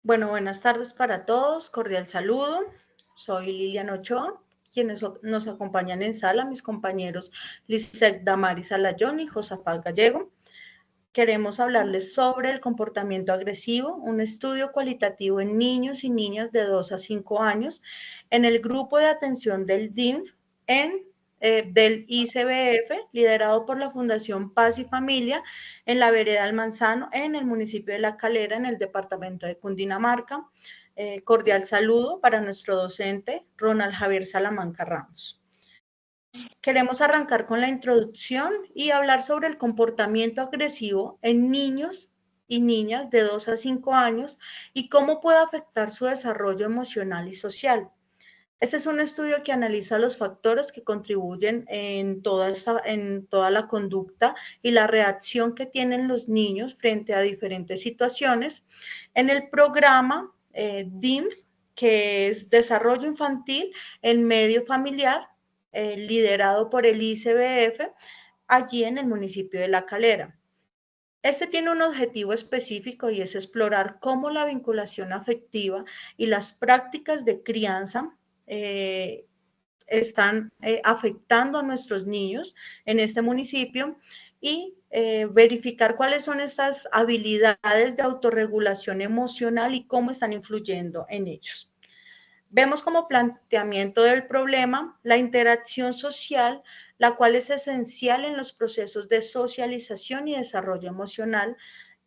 Bueno, buenas tardes para todos, cordial saludo. Soy Liliana Ochoa, quienes nos acompañan en sala, mis compañeros Lisette Damaris Alayón y Josafat Gallego. Queremos hablarles sobre el comportamiento agresivo, un estudio cualitativo en niños y niñas de 2 a 5 años en el grupo de atención del DIMF del ICBF, liderado por la Fundación Paz y Familia en la vereda Almanzano, en el municipio de La Calera, en el departamento de Cundinamarca. Cordial saludo para nuestro docente, Ronald Javier Salamanca Ramos. Queremos arrancar con la introducción y hablar sobre el comportamiento agresivo en niños y niñas de 2 a 5 años y cómo puede afectar su desarrollo emocional y social. Este es un estudio que analiza los factores que contribuyen en toda la conducta y la reacción que tienen los niños frente a diferentes situaciones. En el programa DIMF, que es Desarrollo Infantil en Medio Familiar, liderado por el ICBF, allí en el municipio de La Calera. Este tiene un objetivo específico y es explorar cómo la vinculación afectiva y las prácticas de crianza están afectando a nuestros niños en este municipio y verificar cuáles son estas habilidades de autorregulación emocional y cómo están influyendo en ellos. Vemos como planteamiento del problema la interacción social, la cual es esencial en los procesos de socialización y desarrollo emocional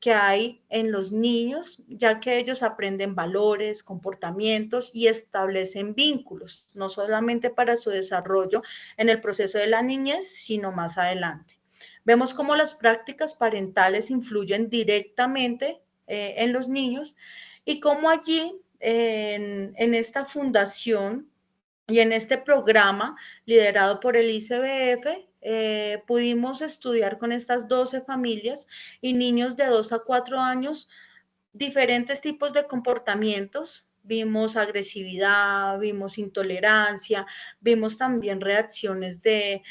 que hay en los niños, ya que ellos aprenden valores, comportamientos y establecen vínculos, no solamente para su desarrollo en el proceso de la niñez, sino más adelante. Vemos cómo las prácticas parentales influyen directamente en los niños y cómo allí en esta fundación y en este programa liderado por el ICBF, pudimos estudiar con estas 12 familias y niños de 2 a 4 años diferentes tipos de comportamientos. Vimos agresividad, vimos intolerancia, vimos también reacciones de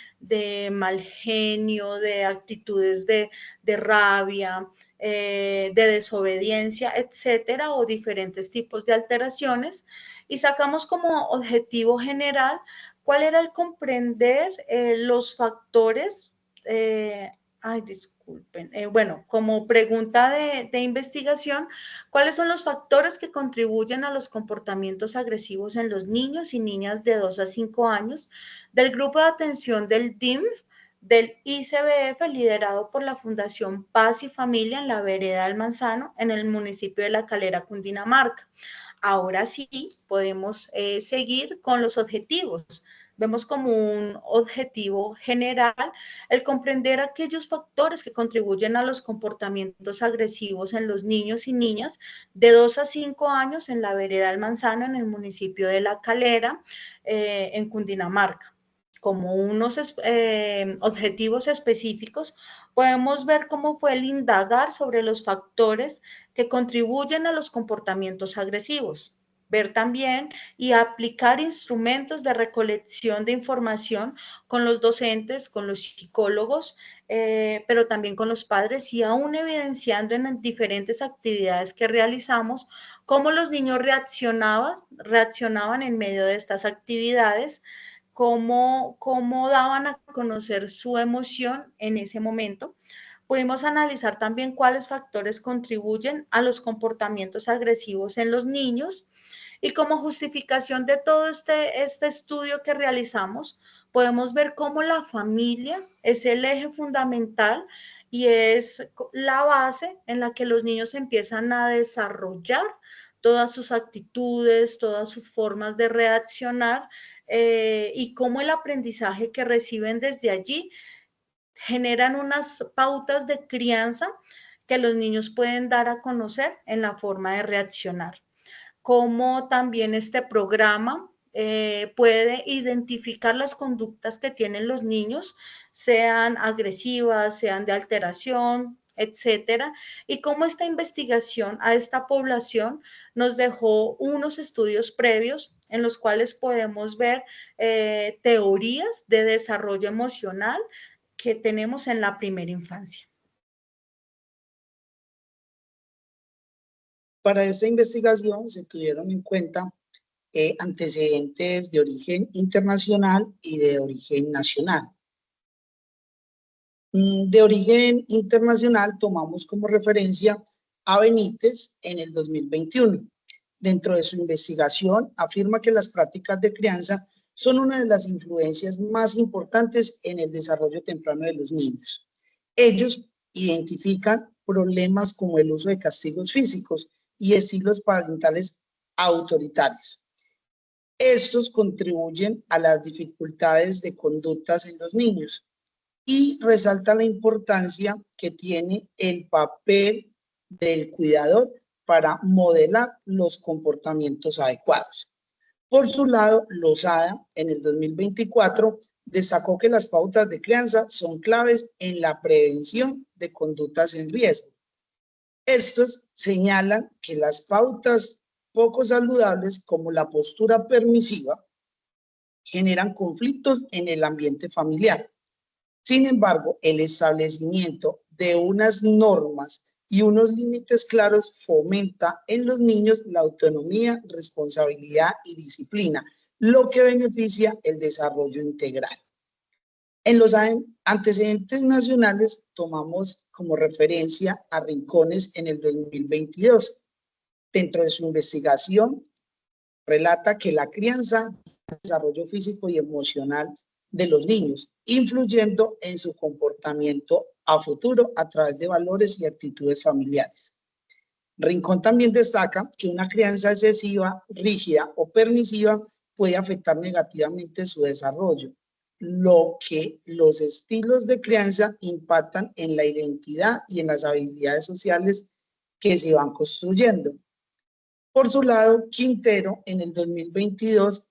mal genio, de actitudes de rabia, de desobediencia, etcétera, o diferentes tipos de alteraciones. Y sacamos como objetivo general cuál era el comprender los factores. Ay, disculpen. Bueno, como pregunta de investigación, ¿cuáles son los factores que contribuyen a los comportamientos agresivos en los niños y niñas de 2 a 5 años del grupo de atención del DIMF, del ICBF, liderado por la Fundación Paz y Familia en la vereda del Manzano, en el municipio de La Calera, Cundinamarca? Ahora sí podemos seguir con los objetivos. Vemos como un objetivo general el comprender aquellos factores que contribuyen a los comportamientos agresivos en los niños y niñas de 2 a 5 años en la vereda del Manzano, en el municipio de La Calera, en Cundinamarca. Como unos objetivos específicos, podemos ver cómo fue el indagar sobre los factores que contribuyen a los comportamientos agresivos. Ver también y aplicar instrumentos de recolección de información con los docentes, con los psicólogos, pero también con los padres y aún evidenciando en diferentes actividades que realizamos cómo los niños reaccionaban en medio de estas actividades, cómo daban a conocer su emoción en ese momento. Pudimos analizar también cuáles factores contribuyen a los comportamientos agresivos en los niños y como justificación de todo este estudio que realizamos, podemos ver cómo la familia es el eje fundamental y es la base en la que los niños empiezan a desarrollar todas sus actitudes, todas sus formas de reaccionar y cómo el aprendizaje que reciben desde allí generan unas pautas de crianza que los niños pueden dar a conocer en la forma de reaccionar. Cómo también este programa puede identificar las conductas que tienen los niños, sean agresivas, sean de alteración, etcétera, y cómo esta investigación a esta población nos dejó unos estudios previos en los cuales podemos ver teorías de desarrollo emocional que tenemos en la primera infancia. Para esta investigación se tuvieron en cuenta antecedentes de origen internacional y de origen nacional. De origen internacional tomamos como referencia a Benítez en el 2021. Dentro de su investigación afirma que las prácticas de crianza son una de las influencias más importantes en el desarrollo temprano de los niños. Ellos identifican problemas como el uso de castigos físicos y estilos parentales autoritarios. Estos contribuyen a las dificultades de conductas en los niños y resalta la importancia que tiene el papel del cuidador para modelar los comportamientos adecuados. Por su lado, Lozada, en el 2024, destacó que las pautas de crianza son claves en la prevención de conductas en riesgo. Estos señalan que las pautas poco saludables, como la postura permisiva, generan conflictos en el ambiente familiar. Sin embargo, el establecimiento de unas normas y unos límites claros fomenta en los niños la autonomía, responsabilidad y disciplina, lo que beneficia el desarrollo integral. En los antecedentes nacionales tomamos como referencia a Rincones en el 2022. Dentro de su investigación, relata que la crianza, el desarrollo físico y emocional de los niños, influyendo en su comportamiento a futuro a través de valores y actitudes familiares. Rincón también destaca que una crianza excesiva, rígida o permisiva puede afectar negativamente su desarrollo, lo que los estilos de crianza impactan en la identidad y en las habilidades sociales que se van construyendo. Por su lado, Quintero, en el 2022,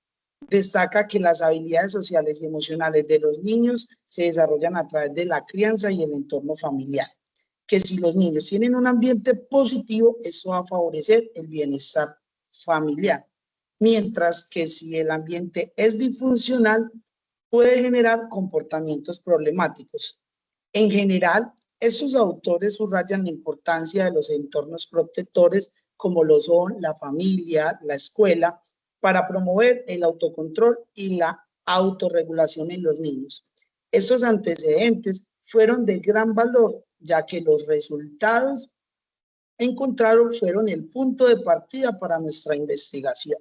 destaca que las habilidades sociales y emocionales de los niños se desarrollan a través de la crianza y el entorno familiar. Que si los niños tienen un ambiente positivo, eso va a favorecer el bienestar familiar. Mientras que si el ambiente es disfuncional, puede generar comportamientos problemáticos. En general, estos autores subrayan la importancia de los entornos protectores como lo son la familia, la escuela, para promover el autocontrol y la autorregulación en los niños. Estos antecedentes fueron de gran valor, ya que los resultados encontrados fueron el punto de partida para nuestra investigación.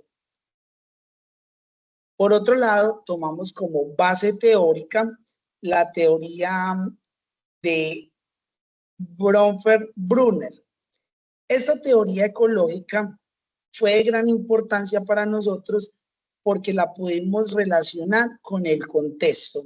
Por otro lado, tomamos como base teórica la teoría de Bronfer-Brunner. Esta teoría ecológica fue de gran importancia para nosotros porque la pudimos relacionar con el contexto.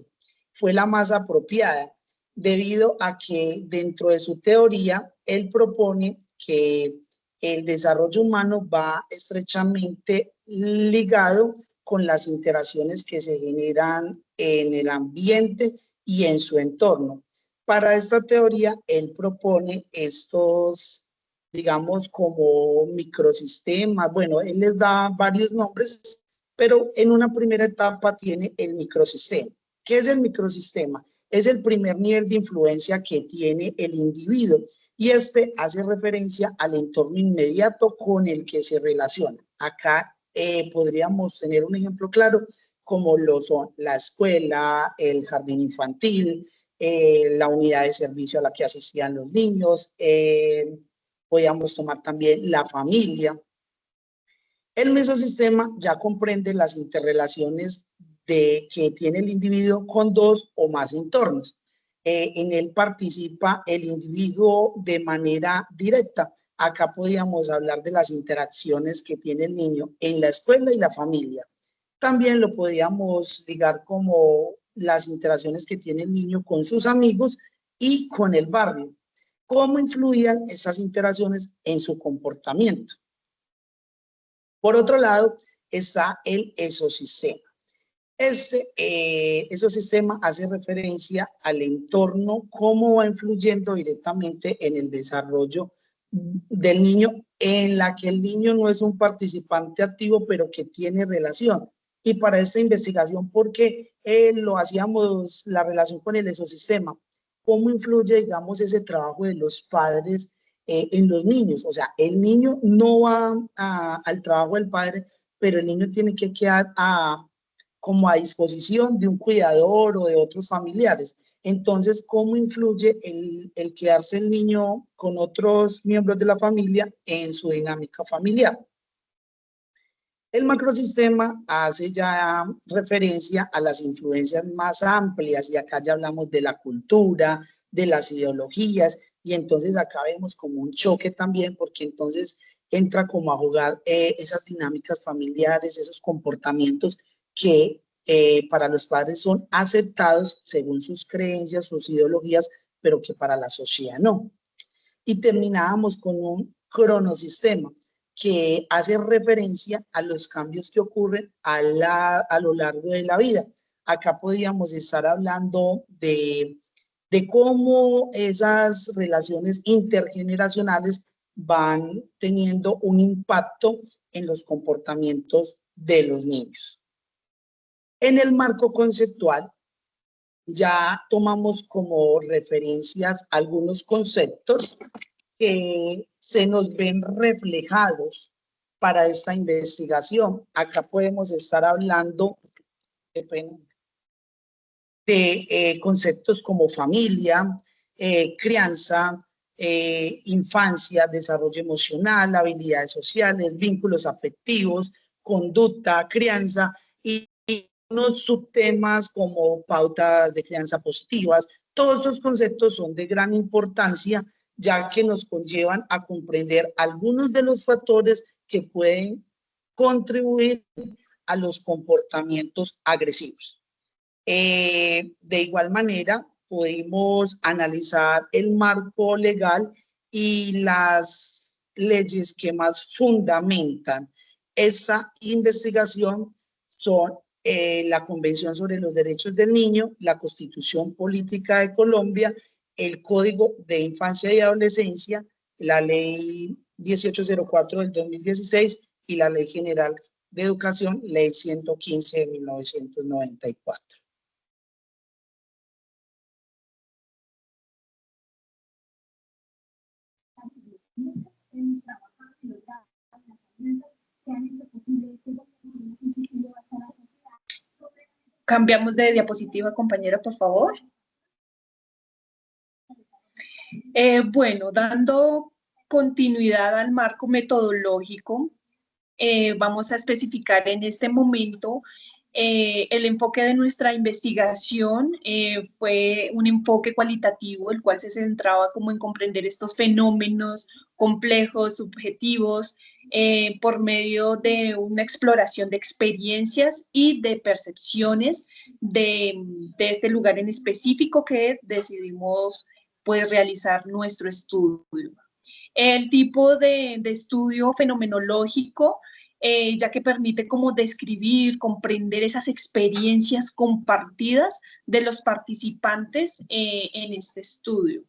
Fue la más apropiada debido a que dentro de su teoría él propone que el desarrollo humano va estrechamente ligado con las interacciones que se generan en el ambiente y en su entorno. Para esta teoría, él propone estos, digamos, como microsistemas. Bueno, él les da varios nombres, pero en una primera etapa tiene el microsistema. ¿Qué es el microsistema? Es el primer nivel de influencia que tiene el individuo y este hace referencia al entorno inmediato con el que se relaciona. Acá podríamos tener un ejemplo claro como lo son la escuela, el jardín infantil, la unidad de servicio a la que asistían los niños, podríamos tomar también la familia. El mesosistema ya comprende las interrelaciones que tiene el individuo con dos o más entornos. En él participa el individuo de manera directa. Acá podríamos hablar de las interacciones que tiene el niño en la escuela y la familia. También lo podríamos ligar como las interacciones que tiene el niño con sus amigos y con el barrio. ¿Cómo influían esas interacciones en su comportamiento? Por otro lado, está el exosistema. Este exosistema hace referencia al entorno, cómo va influyendo directamente en el desarrollo del niño, en la que el niño no es un participante activo, pero que tiene relación. Y para esta investigación, ¿por qué lo hacíamos la relación con el exosistema? ¿Cómo influye, digamos, ese trabajo de los padres en los niños. O sea, el niño no va al trabajo del padre, pero el niño tiene que quedar como a disposición de un cuidador o de otros familiares. Entonces, ¿cómo influye el quedarse el niño con otros miembros de la familia en su dinámica familiar? El macrosistema hace ya referencia a las influencias más amplias y acá ya hablamos de la cultura, de las ideologías y entonces acá vemos como un choque también porque entonces entra como a jugar esas dinámicas familiares, esos comportamientos que para los padres son aceptados según sus creencias, sus ideologías, pero que para la sociedad no. Y terminábamos con un cronosistema que hace referencia a los cambios que ocurren a lo largo de la vida. Acá podríamos estar hablando de cómo esas relaciones intergeneracionales van teniendo un impacto en los comportamientos de los niños. En el marco conceptual, ya tomamos como referencias algunos conceptos que se nos ven reflejados para esta investigación. Acá podemos estar hablando de conceptos como familia, crianza, infancia, desarrollo emocional, habilidades sociales, vínculos afectivos, conducta, crianza y unos subtemas como pautas de crianza positivas. Todos estos conceptos son de gran importancia ya que nos conllevan a comprender algunos de los factores que pueden contribuir a los comportamientos agresivos. De igual manera, pudimos analizar el marco legal y las leyes que más fundamentan esa investigación son la Convención sobre los Derechos del Niño, la Constitución Política de Colombia, el Código de Infancia y Adolescencia, la Ley 1804 del 2016 y la Ley General de Educación, Ley 115 de 1994. Cambiamos de diapositiva, compañera, por favor. Bueno, dando continuidad al marco metodológico, vamos a especificar en este momento el enfoque de nuestra investigación. Fue un enfoque cualitativo, el cual se centraba como en comprender estos fenómenos complejos, subjetivos, por medio de una exploración de experiencias y de percepciones de este lugar en específico que decidimos pues realizar nuestro estudio. El tipo de estudio fenomenológico, ya que permite como describir, comprender esas experiencias compartidas de los participantes en este estudio.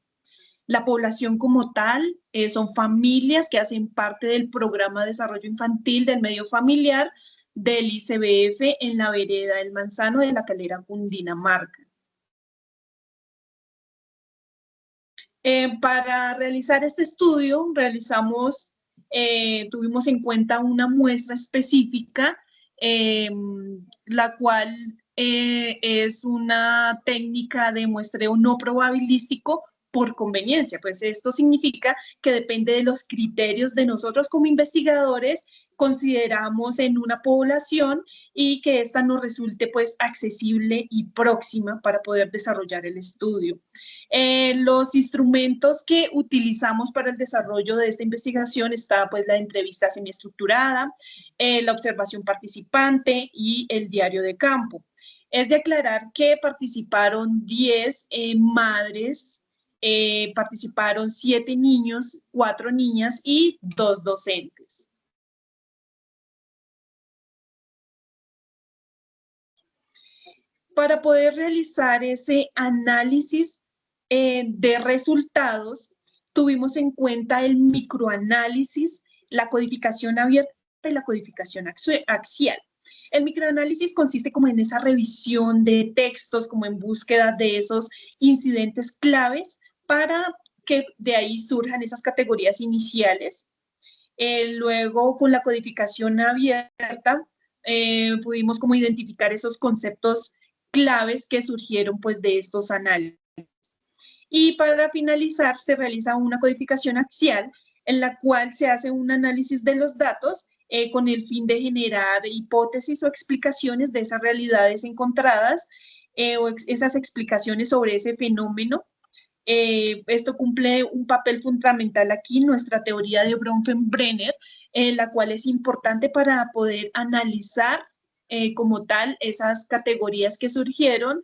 La población como tal son familias que hacen parte del Programa de Desarrollo Infantil del Medio Familiar del ICBF en la vereda del Manzano de La Calera, Cundinamarca. Para realizar este estudio, tuvimos en cuenta una muestra específica, la cual es una técnica de muestreo no probabilístico por conveniencia. Pues esto significa que depende de los criterios de nosotros como investigadores, consideramos en una población y que ésta nos resulte pues accesible y próxima para poder desarrollar el estudio. Los instrumentos que utilizamos para el desarrollo de esta investigación está pues la entrevista semiestructurada, la observación participante y el diario de campo. Es de aclarar que participaron 10 madres, participaron 7 niños, 4 niñas y 2 docentes. Para poder realizar ese análisis de resultados, tuvimos en cuenta el microanálisis, la codificación abierta y la codificación axial. El microanálisis consiste como en esa revisión de textos, como en búsqueda de esos incidentes claves para que de ahí surjan esas categorías iniciales. Luego, con la codificación abierta, pudimos como identificar esos conceptos claves que surgieron pues de estos análisis. Y para finalizar, se realiza una codificación axial en la cual se hace un análisis de los datos con el fin de generar hipótesis o explicaciones de esas realidades encontradas o esas explicaciones sobre ese fenómeno. Esto cumple un papel fundamental aquí, nuestra teoría de Bronfenbrenner, la cual es importante para poder analizar como tal esas categorías que surgieron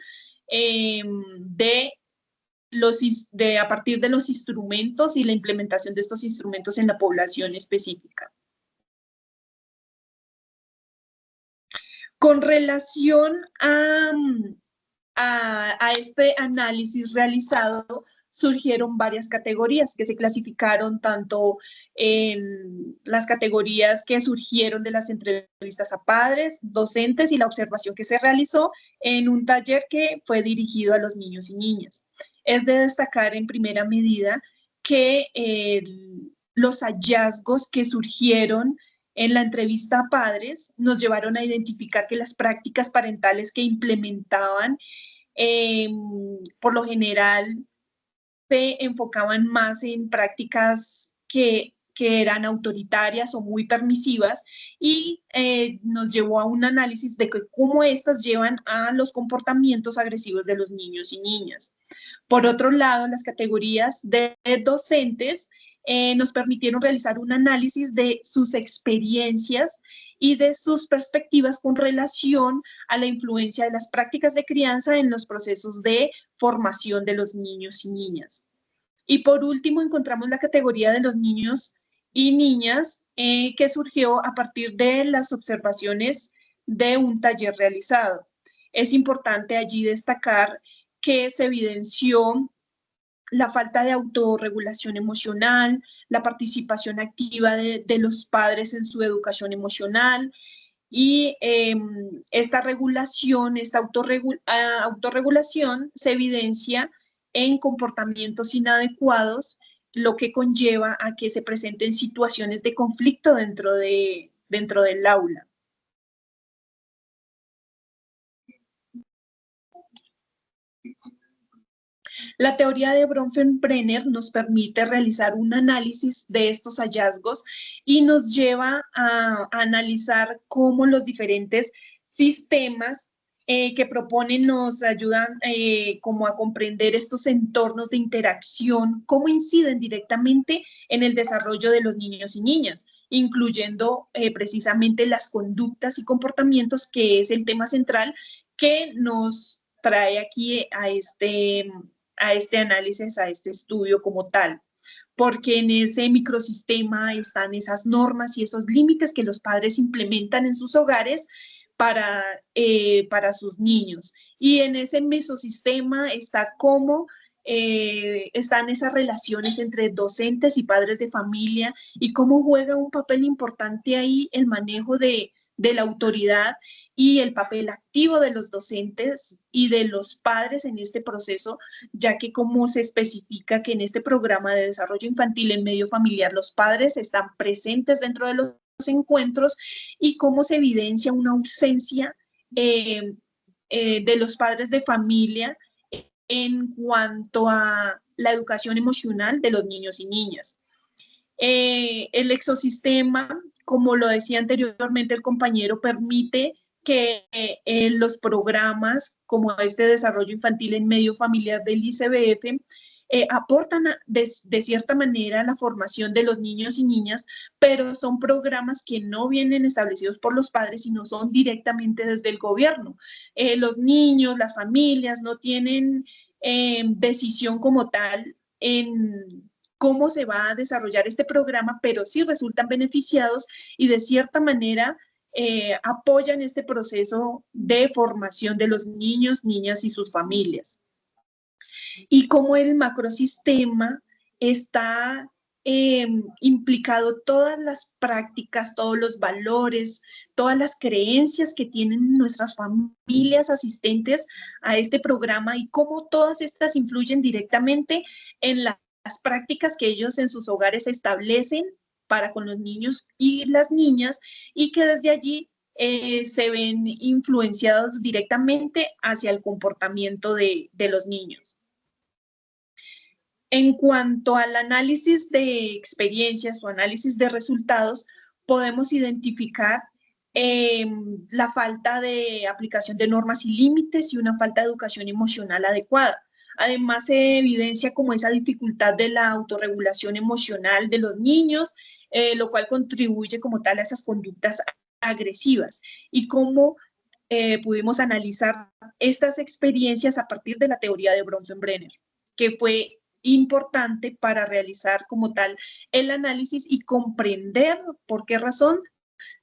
a partir de los instrumentos y la implementación de estos instrumentos en la población específica. Con relación a este análisis realizado, surgieron varias categorías que se clasificaron tanto en las categorías que surgieron de las entrevistas a padres, docentes y la observación que se realizó en un taller que fue dirigido a los niños y niñas. Es de destacar en primera medida que los hallazgos que surgieron en la entrevista a padres nos llevaron a identificar que las prácticas parentales que implementaban por lo general se enfocaban más en prácticas que eran autoritarias o muy permisivas y nos llevó a un análisis de cómo estas llevan a los comportamientos agresivos de los niños y niñas. Por otro lado, las categorías de docentes nos permitieron realizar un análisis de sus experiencias y de sus perspectivas con relación a la influencia de las prácticas de crianza en los procesos de formación de los niños y niñas. Y por último, encontramos la categoría de los niños y niñas que surgió a partir de las observaciones de un taller realizado. Es importante allí destacar que se evidenció la falta de autorregulación emocional, la participación activa de los padres en su educación emocional y esta regulación, esta autorregulación se evidencia en comportamientos inadecuados, lo que conlleva a que se presenten situaciones de conflicto dentro del aula. La teoría de Bronfenbrenner nos permite realizar un análisis de estos hallazgos y nos lleva a analizar cómo los diferentes sistemas que proponen nos ayudan como a comprender estos entornos de interacción, cómo inciden directamente en el desarrollo de los niños y niñas, incluyendo precisamente las conductas y comportamientos, que es el tema central que nos trae aquí a este análisis, a este estudio como tal, porque en ese microsistema están esas normas y esos límites que los padres implementan en sus hogares para sus niños. Y en ese mesosistema está cómo están esas relaciones entre docentes y padres de familia y cómo juega un papel importante ahí el manejo de la autoridad y el papel activo de los docentes y de los padres en este proceso, ya que como se especifica que en este programa de desarrollo infantil en medio familiar los padres están presentes dentro de los encuentros y cómo se evidencia una ausencia de los padres de familia en cuanto a la educación emocional de los niños y niñas. El exosistema, como lo decía anteriormente el compañero, permite que los programas como este desarrollo infantil en medio familiar del ICBF aportan de cierta manera la formación de los niños y niñas, pero son programas que no vienen establecidos por los padres, sino son directamente desde el gobierno. Los niños, las familias no tienen decisión como tal en cómo se va a desarrollar este programa, pero sí resultan beneficiados y de cierta manera apoyan este proceso de formación de los niños, niñas y sus familias. Y cómo el macrosistema está implicado todas las prácticas, todos los valores, todas las creencias que tienen nuestras familias asistentes a este programa y cómo todas estas influyen directamente en la prácticas que ellos en sus hogares establecen para con los niños y las niñas, y que desde allí se ven influenciados directamente hacia el comportamiento de los niños. En cuanto al análisis de experiencias o análisis de resultados, podemos identificar la falta de aplicación de normas y límites y una falta de educación emocional adecuada. Además, se evidencia como esa dificultad de la autorregulación emocional de los niños, lo cual contribuye como tal a esas conductas agresivas. Y cómo pudimos analizar estas experiencias a partir de la teoría de Bronfenbrenner, que fue importante para realizar como tal el análisis y comprender por qué razón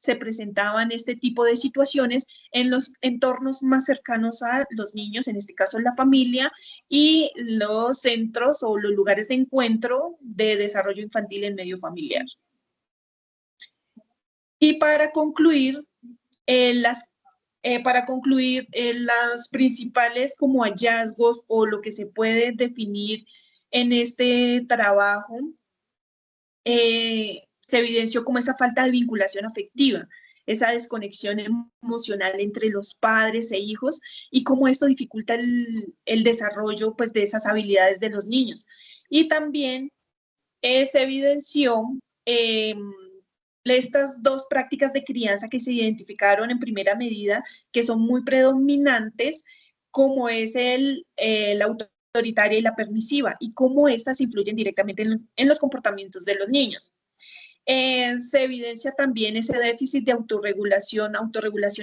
se presentaban este tipo de situaciones en los entornos más cercanos a los niños, en este caso la familia, y los centros o los lugares de encuentro de desarrollo infantil en medio familiar. Y para concluir, las principales como hallazgos o lo que se puede definir en este trabajo, se evidenció como esa falta de vinculación afectiva, esa desconexión emocional entre los padres e hijos, y cómo esto dificulta el desarrollo pues, de esas habilidades de los niños. Y también se evidenció estas dos prácticas de crianza que se identificaron en primera medida, que son muy predominantes, como es la autoritaria y la permisiva, y cómo estas influyen directamente en los comportamientos de los niños. Se evidencia también ese déficit de autorregulación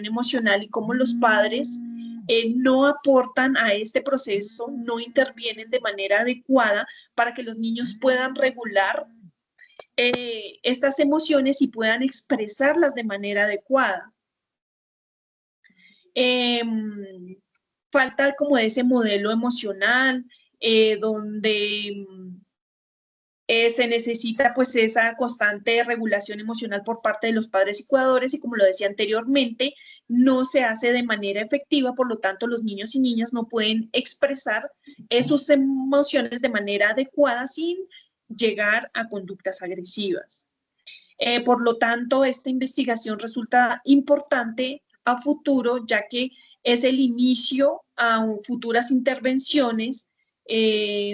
emocional, y cómo los padres no aportan a este proceso, no intervienen de manera adecuada para que los niños puedan regular estas emociones y puedan expresarlas de manera adecuada. Falta como de ese modelo emocional donde se necesita pues esa constante regulación emocional por parte de los padres y cuidadores, y como lo decía anteriormente, no se hace de manera efectiva, por lo tanto los niños y niñas no pueden expresar sus emociones de manera adecuada sin llegar a conductas agresivas. Por lo tanto, esta investigación resulta importante a futuro, ya que es el inicio a futuras intervenciones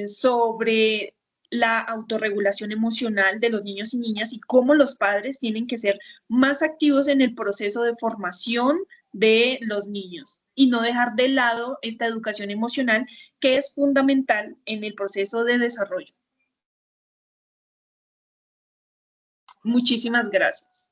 sobre la autorregulación emocional de los niños y niñas, y cómo los padres tienen que ser más activos en el proceso de formación de los niños y no dejar de lado esta educación emocional, que es fundamental en el proceso de desarrollo. Muchísimas gracias.